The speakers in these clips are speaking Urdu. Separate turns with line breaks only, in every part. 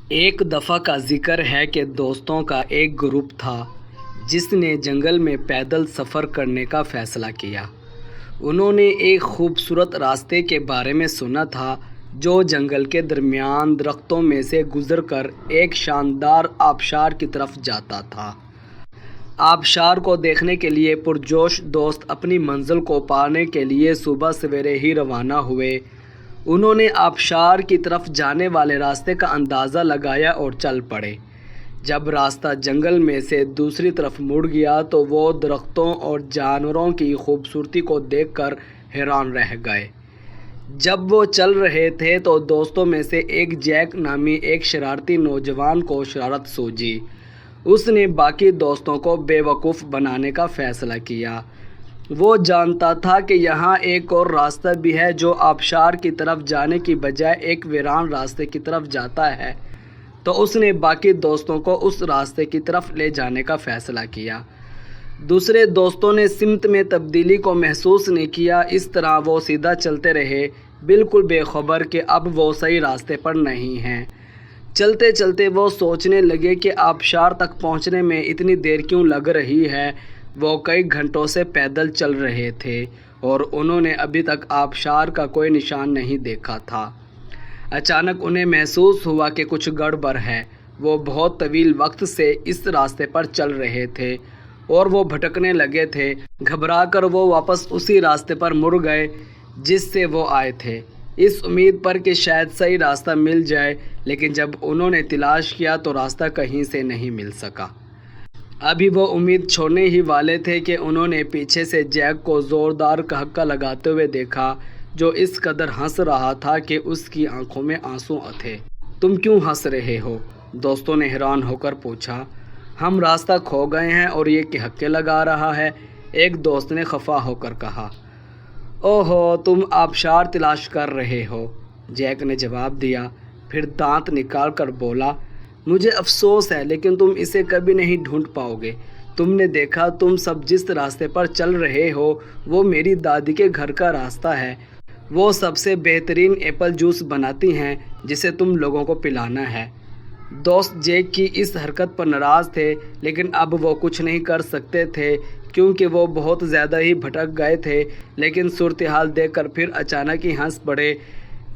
ایک دفعہ کا ذکر ہے کہ دوستوں کا ایک گروپ تھا جس نے جنگل میں پیدل سفر کرنے کا فیصلہ کیا۔ انہوں نے ایک خوبصورت راستے کے بارے میں سنا تھا جو جنگل کے درمیان درختوں میں سے گزر کر ایک شاندار آبشار کی طرف جاتا تھا۔ آبشار کو دیکھنے کے لیے پرجوش دوست اپنی منزل کو پانے کے لیے صبح سویرے ہی روانہ ہوئے۔ انہوں نے آبشار کی طرف جانے والے راستے کا اندازہ لگایا اور چل پڑے۔ جب راستہ جنگل میں سے دوسری طرف مڑ گیا تو وہ درختوں اور جانوروں کی خوبصورتی کو دیکھ کر حیران رہ گئے۔ جب وہ چل رہے تھے تو دوستوں میں سے ایک جیک نامی ایک شرارتی نوجوان کو شرارت سوجی۔ اس نے باقی دوستوں کو بے وقوف بنانے کا فیصلہ کیا۔ وہ جانتا تھا کہ یہاں ایک اور راستہ بھی ہے جو آبشار کی طرف جانے کی بجائے ایک ویران راستے کی طرف جاتا ہے، تو اس نے باقی دوستوں کو اس راستے کی طرف لے جانے کا فیصلہ کیا۔ دوسرے دوستوں نے سمت میں تبدیلی کو محسوس نہیں کیا، اس طرح وہ سیدھا چلتے رہے، بالکل بے خبر کہ اب وہ صحیح راستے پر نہیں ہیں۔ چلتے چلتے وہ سوچنے لگے کہ آبشار تک پہنچنے میں اتنی دیر کیوں لگ رہی ہے۔ وہ کئی گھنٹوں سے پیدل چل رہے تھے اور انہوں نے ابھی تک آبشار کا کوئی نشان نہیں دیکھا تھا۔ اچانک انہیں محسوس ہوا کہ کچھ گڑبڑ ہے۔ وہ بہت طویل وقت سے اس راستے پر چل رہے تھے اور وہ بھٹکنے لگے تھے۔ گھبرا کر وہ واپس اسی راستے پر مڑ گئے جس سے وہ آئے تھے، اس امید پر کہ شاید صحیح راستہ مل جائے، لیکن جب انہوں نے تلاش کیا تو راستہ کہیں سے نہیں مل سکا۔ ابھی وہ امید چھوڑنے ہی والے تھے کہ انہوں نے پیچھے سے جیک کو زوردار کہکا لگاتے ہوئے دیکھا، جو اس قدر ہنس رہا تھا کہ اس کی آنکھوں میں آنسو تھے۔ "تم کیوں ہنس رہے ہو؟" دوستوں نے حیران ہو کر پوچھا۔ "ہم راستہ کھو گئے ہیں اور یہ کہکے لگا رہا ہے." ایک دوست نے خفا ہو کر کہا۔ "اوہو، تم آبشار تلاش کر رہے ہو!" جیک نے جواب دیا، پھر دانت نکال کر بولا، "مجھے افسوس ہے لیکن تم اسے کبھی نہیں ڈھونڈ پاؤ گے۔ تم نے دیکھا، تم سب جس راستے پر چل رہے ہو وہ میری دادی کے گھر کا راستہ ہے۔ وہ سب سے بہترین ایپل جوس بناتی ہیں جسے تم لوگوں کو پلانا ہے۔" دوست جیک کی اس حرکت پر ناراض تھے، لیکن اب وہ کچھ نہیں کر سکتے تھے کیونکہ وہ بہت زیادہ ہی بھٹک گئے تھے، لیکن صورتحال دیکھ کر پھر اچانک ہی ہنس پڑے۔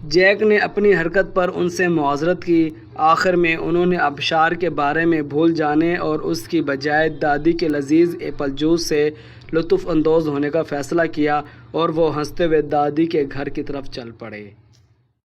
جیک نے اپنی حرکت پر ان سے معذرت کی۔ آخر میں انہوں نے آبشار کے بارے میں بھول جانے اور اس کی بجائے دادی کے لذیذ ایپل جوس سے لطف اندوز ہونے کا فیصلہ کیا اور وہ ہنستے ہوئے دادی کے گھر کی طرف چل پڑے۔